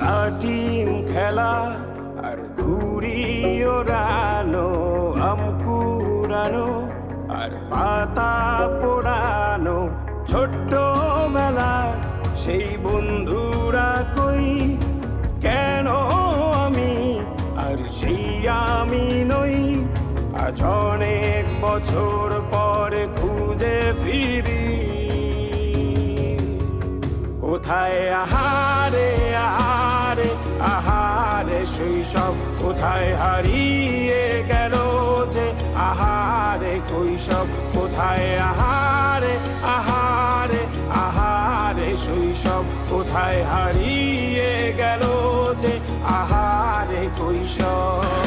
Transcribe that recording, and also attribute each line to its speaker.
Speaker 1: লাটিম খেলা আর ঘুড়ি ওড়ানো, আম কুড়ানো আর পাতা পোড়ানো, ছোট্ট বেলা সেই বন্ধুরা কই, কেন আমি আর সেই আমি নই। আজ অনেক বছর পরে খুঁজে ফিরি, কোথায় আহারে আহারে আহারে শৈশব, কোথায় হারিয়ে গেল যে আহারে কৈশব, কোথায় আহারে আহারে আহারে শৈশব, কোথায় হারিয়ে গেল যে আহারে কৈশব।